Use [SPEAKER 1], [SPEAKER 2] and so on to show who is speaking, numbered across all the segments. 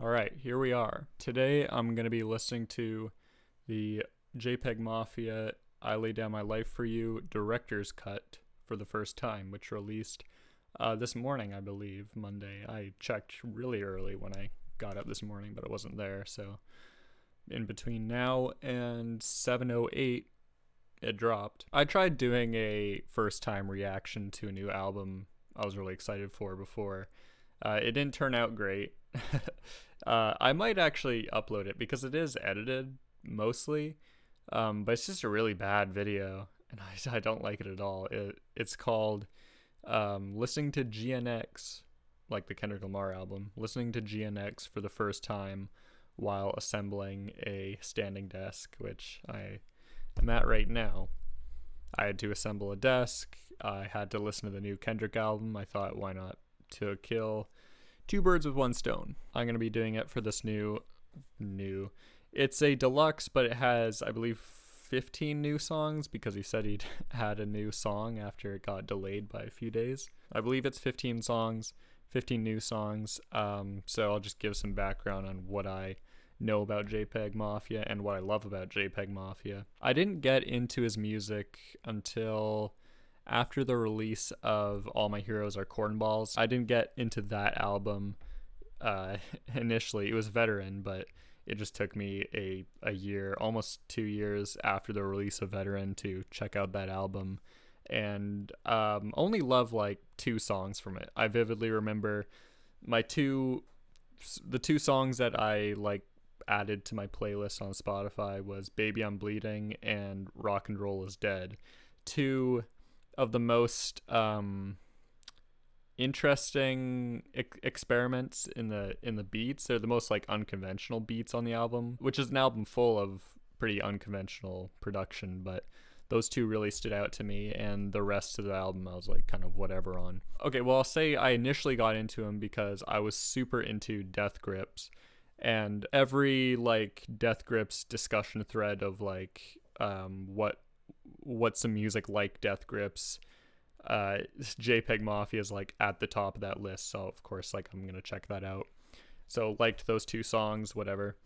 [SPEAKER 1] All right, here we are. Today I'm going to be listening to the JPEG Mafia I Lay Down My Life for You director's cut for the first time, which released this morning, I believe, Monday. I checked really early when I got up this morning, but it wasn't there. So in between now and 7:08, it dropped. I tried doing a first time reaction to a new album I was really excited for before. It didn't turn out great. I might actually upload it because it is edited mostly, but it's just a really bad video, and I don't like it at all. It's called Listening to GNX, like the Kendrick Lamar album, listening to GNX for the first time while assembling a standing desk, which I am at right now. I had to assemble a desk. I had to listen to the new Kendrick album. I thought, why not to kill two birds with one stone? I'm going to be doing it for this new. It's a deluxe, but it has, I believe, 15 new songs because he said he'd had a new song after it got delayed by a few days. I believe it's 15 songs, 15 new songs. So I'll just give some background on what I know about JPEG Mafia and what I love about JPEG Mafia. I didn't get into his music until after the release of All My Heroes Are Cornballs. I didn't get into that album initially. It was Veteran, but it just took me a year, almost 2 years after the release of Veteran to check out that album, and only love like two songs from it. I vividly remember the two songs that I like added to my playlist on Spotify was Baby I'm Bleeding and Rock and Roll Is Dead. Two of the most interesting experiments in the beats. They're the most like unconventional beats on the album, which is an album full of pretty unconventional production, but those two really stood out to me, and the rest of the album I was like kind of whatever on. Okay, well, I'll say I initially got into him because I was super into Death Grips, and every like Death Grips discussion thread of like what's some music like Death Grips, JPEG Mafia is like at the top of that list, so of course like I'm gonna check that out. So liked those two songs, whatever.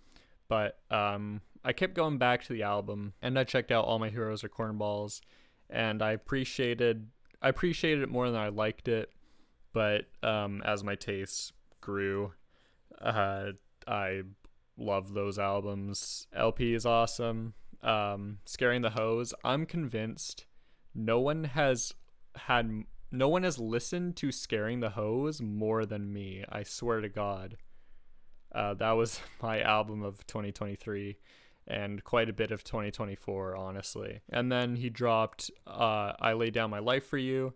[SPEAKER 1] But I kept going back to the album, and I checked out All My Heroes Are Cornballs, and I appreciated it more than I liked it. But as my tastes grew, I love those albums. LP is awesome. Scaring the Hose, I'm convinced no one has listened to Scaring the Hose more than me. I swear to God. That was my album of 2023 and quite a bit of 2024, honestly. And then he dropped I Lay Down My Life for You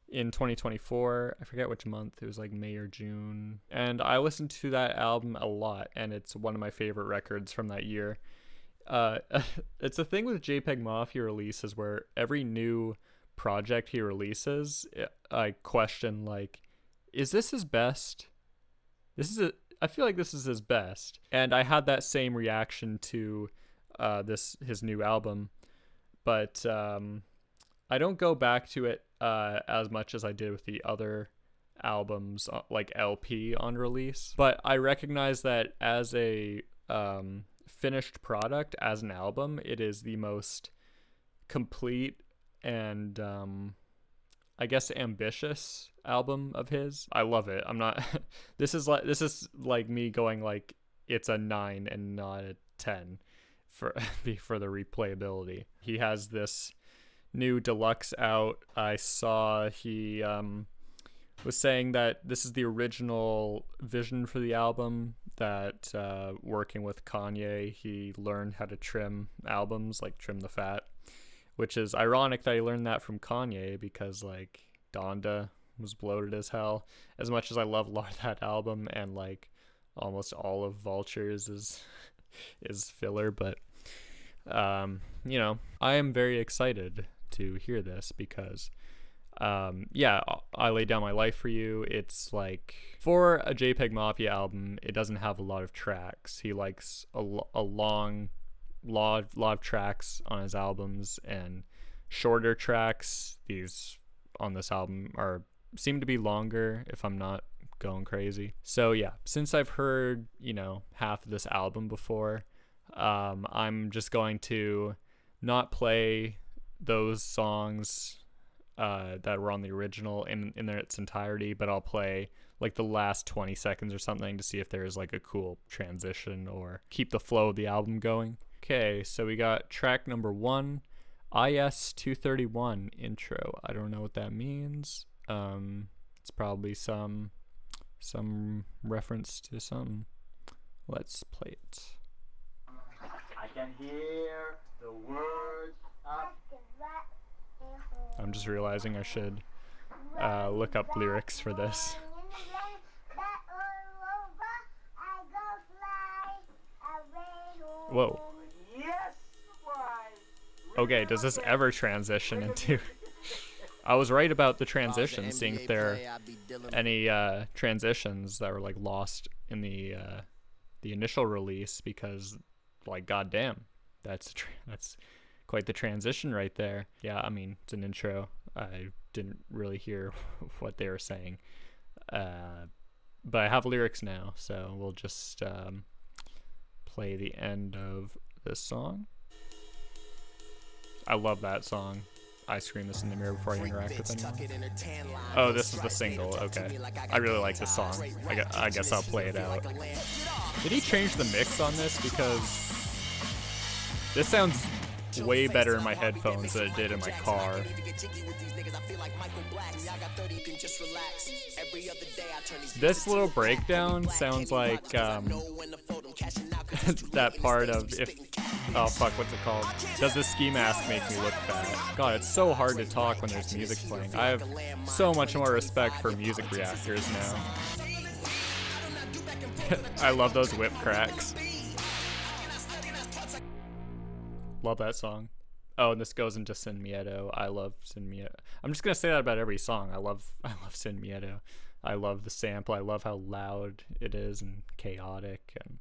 [SPEAKER 1] in 2024. I forget which month. It was like May or June. And I listened to that album a lot, and it's one of my favorite records from that year. It's a thing with JPEG Mafia releases where every new project he releases, I question like, is this his best? I feel like this is his best, and I had that same reaction to his new album, but I don't go back to it as much as I did with the other albums like LP on release. But I recognize that as a finished product, as an album, it is the most complete and I guess ambitious album of his. I love it. I'm not this is like me going like it's a 9 and not a 10 for the replayability. He has this new deluxe out. I saw he was saying that this is the original vision for the album, that working with Kanye, he learned how to trim albums, like trim the fat, which is ironic that he learned that from Kanye because like Donda was bloated as hell. As much as I love that album, and like almost all of Vultures is filler, but you know, I am very excited to hear this because I Lay Down My Life for You, it's like, for a JPEG Mafia album, it doesn't have a lot of tracks. He likes a lot of tracks on his albums, and shorter tracks. These on this album seem to be longer, if I'm not going crazy. So yeah, since I've heard, you know, half of this album before, I'm just going to not play those songs that were on the original in its entirety, but I'll play like the last 20 seconds or something to see if there's like a cool transition or keep the flow of the album going. Okay, so we got track number 1, IS-231 intro. I don't know what that means. It's probably some reference to something. Let's play it.
[SPEAKER 2] I can hear the words up.
[SPEAKER 1] I'm just realizing I should look up lyrics for this. Whoa. Okay, does this ever transition into... I was right about the transition, seeing if there are any transitions that were like lost in the initial release, because like goddamn, that's quite the transition right there. Yeah, I mean, it's an intro. I didn't really hear what they were saying, but I have lyrics now, so we'll just play the end of this song. I love that song. I scream this in the mirror before I interact with anyone. Oh, this is the single. Okay. I really like this song. I guess I'll play it out. Did he change the mix on this? Because this sounds way better in my headphones than it did in my car. This little breakdown sounds like that part of if... Oh fuck, what's it called? Does the ski mask make me look fat? God, it's so hard to talk when there's music playing. I have so much more respect for music reactors now. I love those whip cracks. Love that song. Oh, and this goes into Sin Miedo. I love Sin Miedo. I'm just gonna say that about every song. I love Sin Miedo. I love the sample. I love how loud it is and chaotic and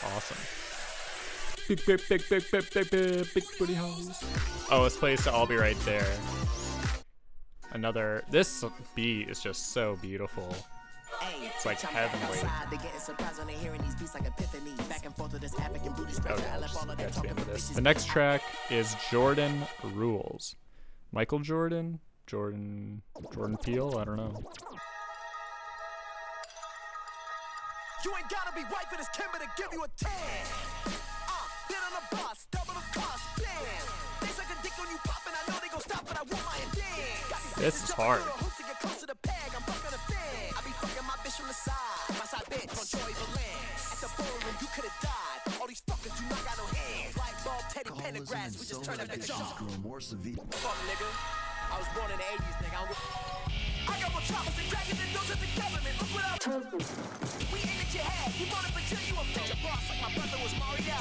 [SPEAKER 1] awesome. Big booty holes. Oh, this plays to I'll Be Right There. This beat is just so beautiful. It's like heavenly. The next track is Jordan Rules. Michael Jordan? Jordan Peele? I don't know. You ain't gotta be white for this Kimber to give you a 10. Been on a bus, double the cost, damn. They suck a dick on you poppin', I know they gon' stop, but I want my dance. This is hard. We just turn that bitch off. Fuck nigga. I was born in the 80s, nigga. I got more choppers and dragons and those at the government. Look what I told you. We aim at your head. You wanna pretend you a bitch. Boss like my brother was Mario.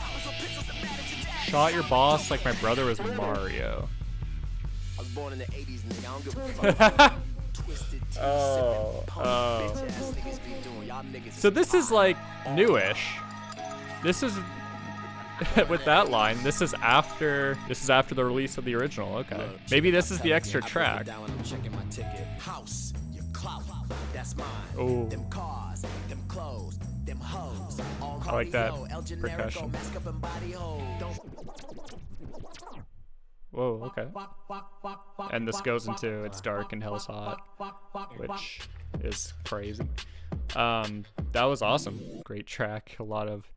[SPEAKER 1] Shot your boss like my brother was Mario. I was born in the 80s, nigga. I don't give a fuck. Oh. So this is like newish. This is with that line. This is after the release of the original. Okay. Maybe this is the extra track. Oh. I like that percussion. Whoa, okay. And this goes into It's Dark and Hell's Hot, which is crazy. That was awesome. Great track. A lot of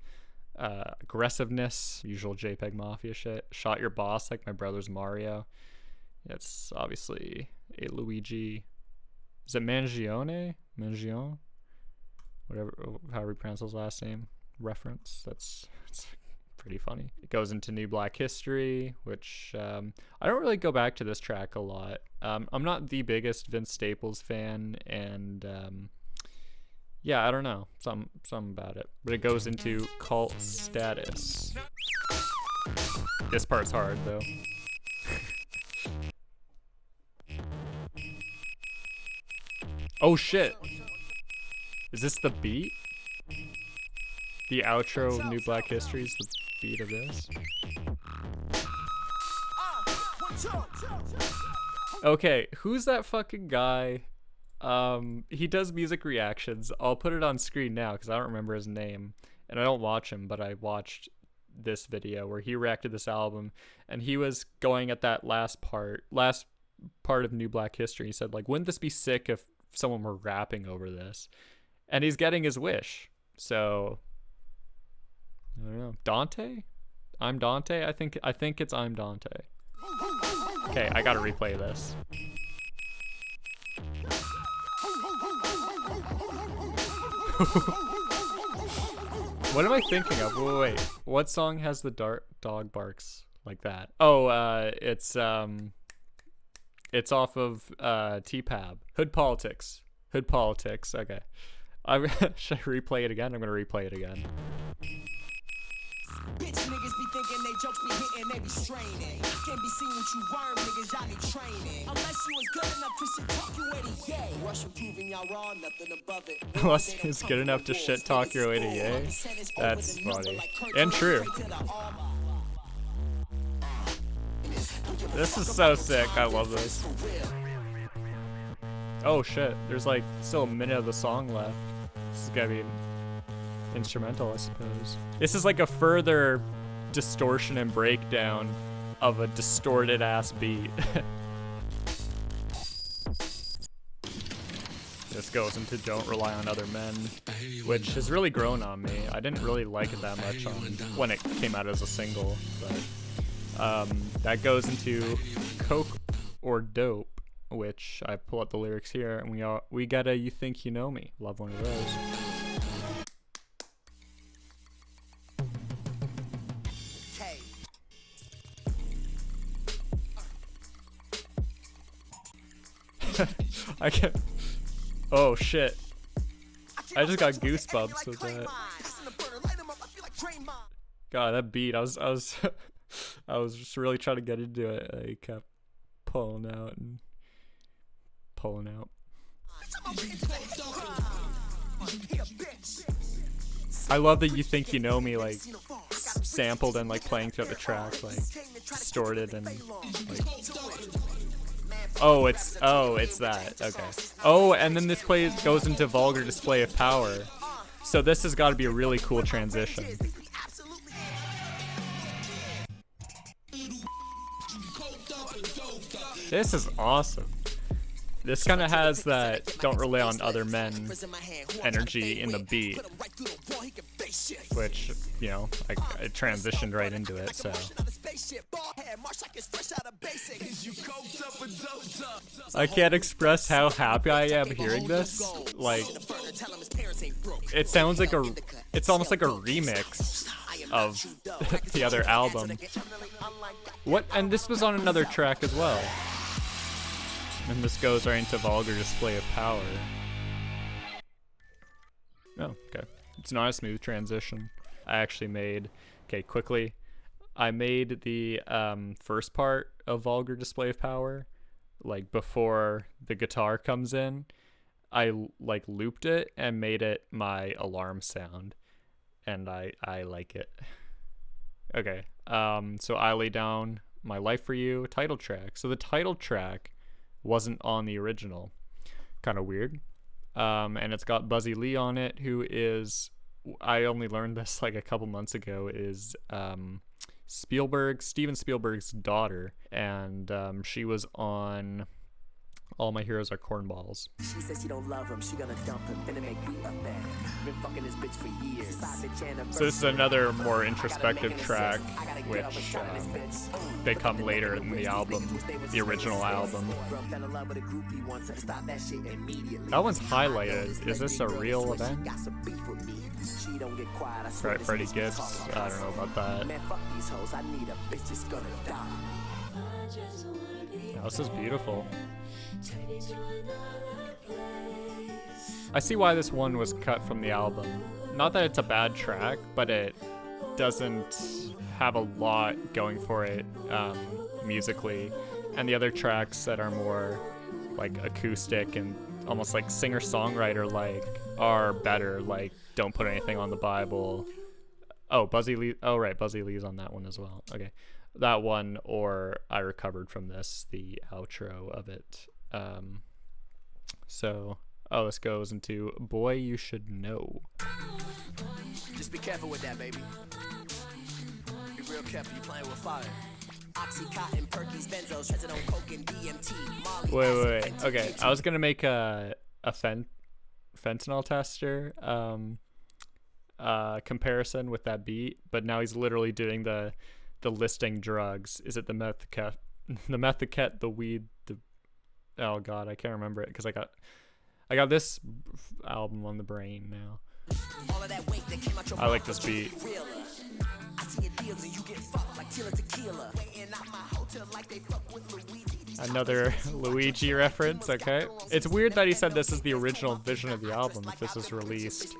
[SPEAKER 1] aggressiveness, usual JPEG Mafia shit. Shot your boss like my brother's Mario. It's obviously a Luigi. Is it Mangione? Whatever, however you pronounce his last name. Reference. It's pretty funny. It goes into New Black History, which I don't really go back to this track a lot. I'm not the biggest Vince Staples fan, and yeah, I don't know, something about it. But it goes into Cult Status. This part's hard though. Oh shit! Is this the beat? The outro of New Black History is the beat of this? Okay, who's that fucking guy? He does music reactions. I'll put it on screen now because I don't remember his name, and I don't watch him, but I watched this video where he reacted this album, and he was going at that last part of New Black History. He said, like, wouldn't this be sick if someone were rapping over this? And he's getting his wish. So I don't know. Dante? I'm Dante? I think it's I'm Dante. Okay, I gotta replay this. What am I thinking of? Wait. What song has the dog barks like that? Oh, it's off of T-Pab. Hood Politics. Hood Politics. Okay. Should I replay it again? I'm gonna replay it again. Bitch niggas be thinking they jokes be hitting, they be straining. Can't be seen with you worm niggas, y'all need training. Unless you was good enough to shit talk your way to yay. Rush proving y'all raw, nothing above it. Unless he was good enough to shit talk your way to yay. That's funny. And true. This is so sick. I love this. Oh shit. There's like still a minute of the song left. This is gonna be instrumental, I suppose. This is like a further distortion and breakdown of a distorted ass beat. This goes into Don't Rely on Other Men, which has really grown on me. I didn't really like it that much when it came out as a single, but that goes into Coke or Dope, which I pull up the lyrics here, and we got a You Think You Know Me. Love one of those. I can't. Oh shit! I just got goosebumps with that. God, that beat. I was just really trying to get into it. I kept pulling out and pulling out. I love that You Think You Know Me, like sampled and like playing throughout the track, like distorted and like. Oh, it's that. Okay. Oh, and then this goes into Vulgar Display of Power. So this has got to be a really cool transition. This is awesome. This kind of has that Don't Rely on Other Men energy in the beat, which, you know, I transitioned right into it, so. I can't express how happy I am hearing this. Like, it sounds like it's almost like a remix of the other album. What? And this was on another track as well. And this goes right into Vulgar Display of Power. Oh, okay. It's not a smooth transition. I actually made, quickly. I made the first part of Vulgar Display of Power, like before the guitar comes in. I like looped it and made it my alarm sound, and I like it. Okay. So I Lay Down My Life for You title track. So the title track wasn't on the original. Kind of weird. And it's got Buzzy Lee on it, who is, I only learned this like a couple months ago, is Steven Spielberg's daughter, and she was on All My Heroes Are Cornballs. She says she don't love him, she gonna dump him, then make me up there. Been fucking this bitch for years. So this is another more introspective track, which they come later in the album, the original album. That one's highlighted. Is this a real event? Right, Freddie Gibbs. I don't know about that. Oh, this is beautiful. I see why this one was cut from the album. Not that it's a bad track, but it doesn't have a lot going for it musically. And the other tracks that are more like acoustic and almost like singer-songwriter like are better, like Don't Put Anything on the Bible. Oh, Buzzy Lee. Oh, right, Buzzy Lee's on that one as well. Okay. That one, or I Recovered From This, the outro of it. So, oh, this goes into Boy You Should Know.
[SPEAKER 3] Just be careful with that, baby. Be real careful, you playing with fire. Oxycontin, Perky's, Benzos, trazodone, coke, and DMT.
[SPEAKER 1] Wait. Okay, I was gonna make a fentanyl tester comparison with that beat, but now he's literally doing the listing drugs. Is it the methaket, the weed, the oh god, I can't remember it because I got this album on the brain now. I like this beat. Another Luigi reference, okay. It's weird that he said this is the original vision of the album if this is released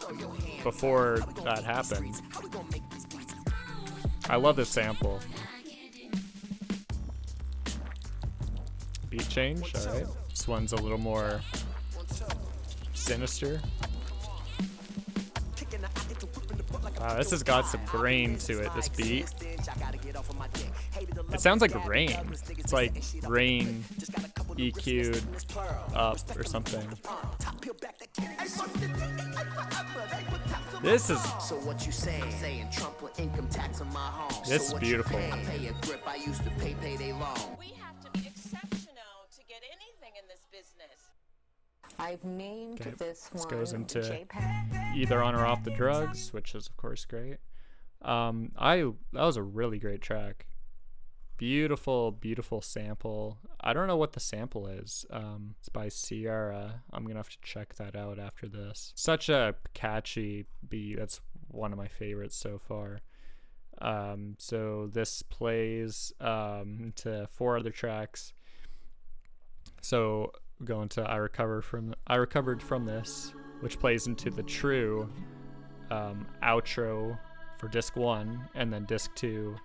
[SPEAKER 1] before that happened. I love this sample. Beat change, alright. This one's a little more sinister. Wow, this has got some grain to it, this beat. It sounds like rain. It's like rain EQ'd up or something. This is beautiful.
[SPEAKER 4] We have to be exceptional to get anything in this business.
[SPEAKER 5] I've named this one.
[SPEAKER 1] This goes into
[SPEAKER 5] JPEG.
[SPEAKER 1] Either On or Off the Drugs, which is of course great. That was a really great track. Beautiful sample. I don't know what the sample is. It's by Sierra. I'm gonna have to check that out after this. Such a catchy beat. That's one of my favorites so far. So this plays into 4 other tracks. So go into I Recovered From This, which plays into the True outro for disc 1, and then disc 2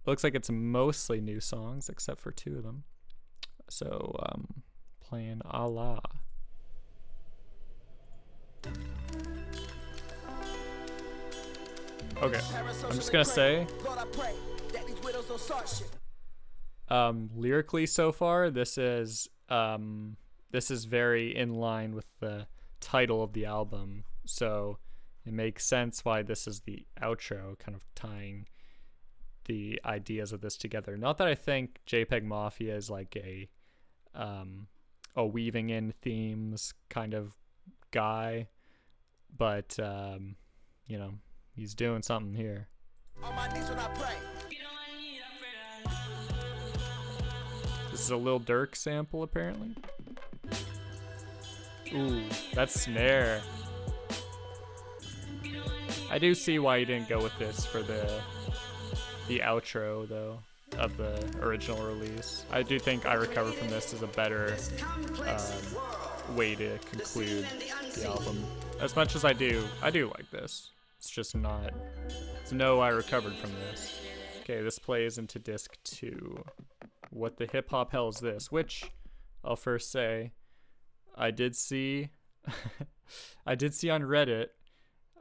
[SPEAKER 1] looks like it's mostly new songs except for 2 of them. So playing Allah. Okay, I'm just gonna say lyrically so far this is very in line with the title of the album, so it makes sense why this is the outro, kind of tying the ideas of this together. Not that I think JPEG Mafia is like a weaving in themes kind of guy, but you know, he's doing something here.
[SPEAKER 3] On my knees when I pray.
[SPEAKER 1] This is a Lil Durk sample apparently. Ooh, that snare. I do see why you didn't go with this for the outro though of the original release. I do think I Recover From This is a better way to conclude the album. As much as I do like this. It's just not. It's no I Recovered From This. Okay, this plays into disc 2. What the hip hop hell is this? Which I'll first say, I did see on Reddit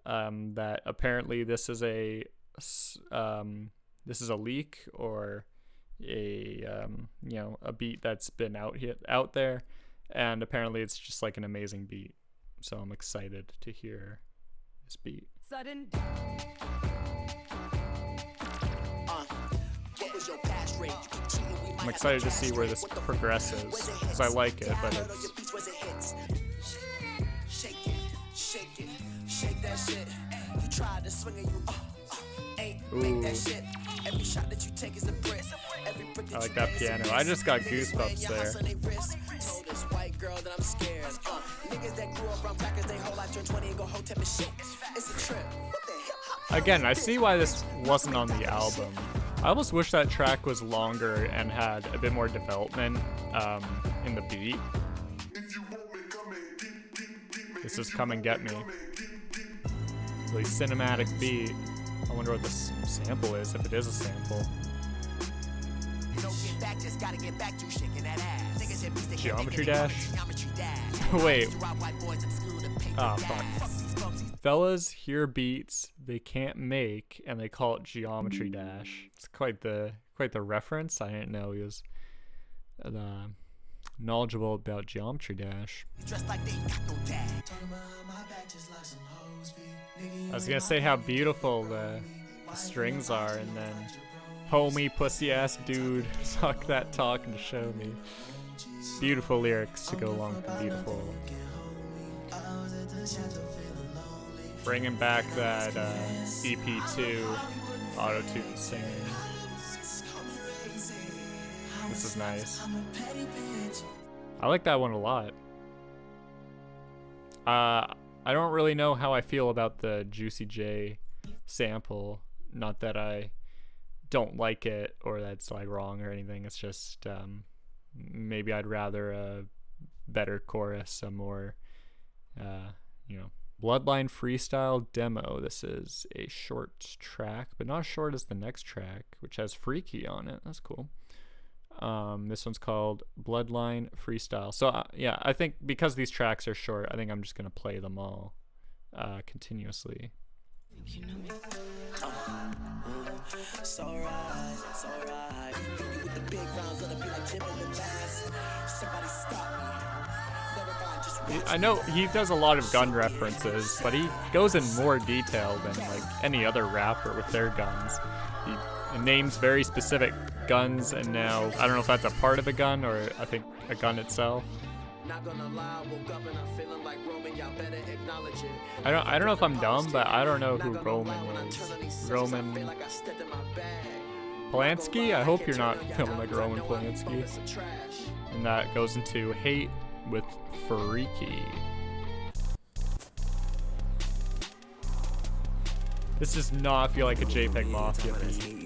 [SPEAKER 1] that apparently this is a leak or a beat that's been out there, and apparently it's just like an amazing beat. So I'm excited to hear this beat.
[SPEAKER 6] Sudden.
[SPEAKER 1] I'm excited to see where this progresses because I like it, but it's ooh. I like that piano. I just got goosebumps there. Again, I see why this wasn't on the album. I almost wish that track was longer and had a bit more development in the beat. This is Come and Get Me. Really cinematic beat. I wonder what this sample is, if it is a sample. Geometry Dash? Wait. Ah, fuck. Fellas hear beats they can't make, and they call it Geometry Dash. It's quite the reference. I didn't know he was knowledgeable about Geometry Dash.
[SPEAKER 3] Dressed like they got no dad.
[SPEAKER 1] I was gonna say how beautiful the strings are, and then homie pussy ass dude, suck that talk and show me. Beautiful lyrics to go along with the beautiful. Bringing back that EP2 auto-tune singing. This is nice. I like that one a lot. I don't really know how I feel about the Juicy J sample. Not that I don't like it or that's like wrong or anything. It's just maybe I'd rather a better chorus, a more Bloodline freestyle demo. This is a short track, but not as short as the next track, which has Freaky on it. That's cool. This one's called Bloodline Freestyle. So yeah, I think because these tracks are short, I think I'm just gonna play them all continuously.
[SPEAKER 3] It's alright, it's alright. With the big rounds of the beat like Jim and the Bass. Somebody stop me.
[SPEAKER 1] I know he does a lot of gun references, but he goes in more detail than like any other rapper with their guns. He names very specific guns, and now I don't know if that's a part of a gun or I think a gun itself.
[SPEAKER 3] Not gonna lie, woke up and I'm feeling like Roman, y'all better acknowledge it.
[SPEAKER 1] I don't know if I'm dumb, but I don't know who Roman is. Roman Polanski? I hope you're not feeling like Roman Polanski. And that goes into Hate with Freaky. This does not feel like a JPEG Mafia beat.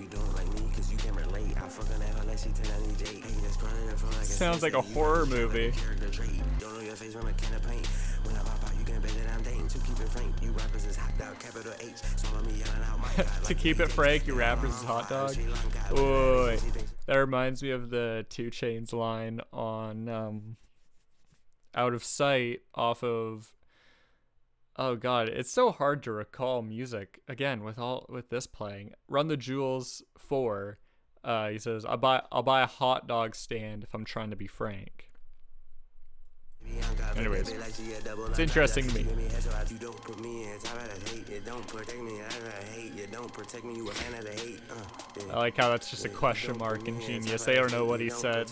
[SPEAKER 1] Sounds like a horror movie. To keep it frank, you rappers is hot dog. Oy. That reminds me of the 2 Chainz line on Out of Sight off of, oh god, it's so hard to recall music again with this playing. Run the Jewels 4. He says, I'll buy a hot dog stand if I'm trying to be frank. Anyways, it's interesting to me. I like how that's just a question mark in Genius. They don't know what he said.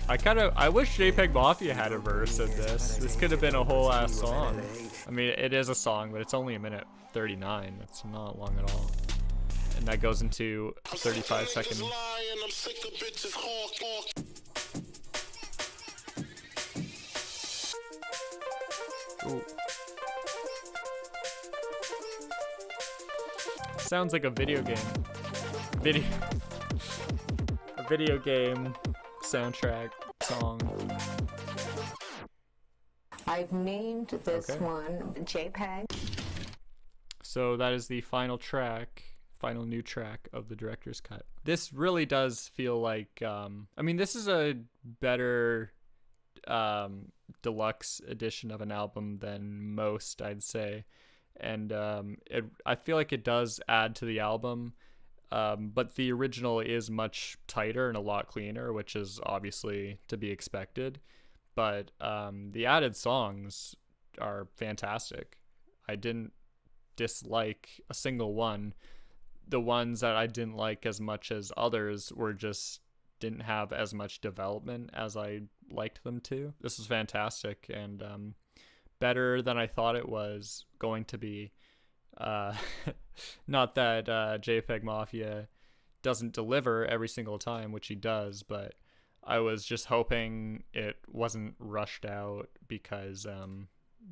[SPEAKER 1] I wish JPEG Mafia had a verse in this. This could have been a whole ass song. I mean, it is a song, but it's only 1:39. That's not long at all. And that goes into 35 seconds. Ooh. Sounds like a video game. A video game soundtrack song.
[SPEAKER 5] I've named this one JPEG.
[SPEAKER 1] So that is the final new track of the director's cut. This really does feel like, I mean, this is a better deluxe edition of an album than most, I'd say. And I feel like it does add to the album, but the original is much tighter and a lot cleaner, which is obviously to be expected. But the added songs are fantastic. I didn't dislike a single one. The ones that I didn't like as much as others were just didn't have as much development as I liked them to. This was fantastic and better than I thought it was going to be. Not that JPEG Mafia doesn't deliver every single time, which he does, but I was just hoping it wasn't rushed out because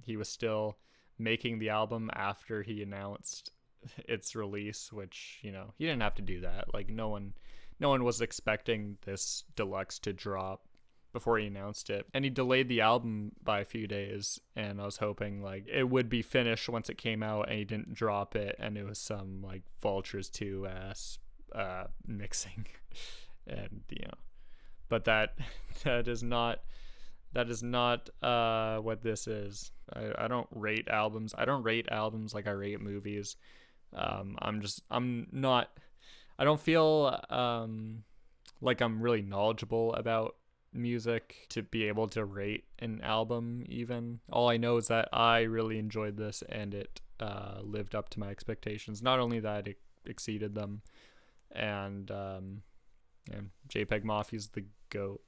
[SPEAKER 1] he was still making the album after he announced its release, which, you know, he didn't have to do that. Like no one was expecting this deluxe to drop before he announced it, and he delayed the album by a few days, and I was hoping like it would be finished once it came out, and he didn't drop it and it was some like Vultures 2 ass mixing. And you know, but that is not what this is. I don't rate albums. I don't rate albums like I rate movies. I don't feel like I'm really knowledgeable about music to be able to rate an album even. All I know is that I really enjoyed this, and it lived up to my expectations. Not only that, it exceeded them. And JPEG Mafia is the GOAT.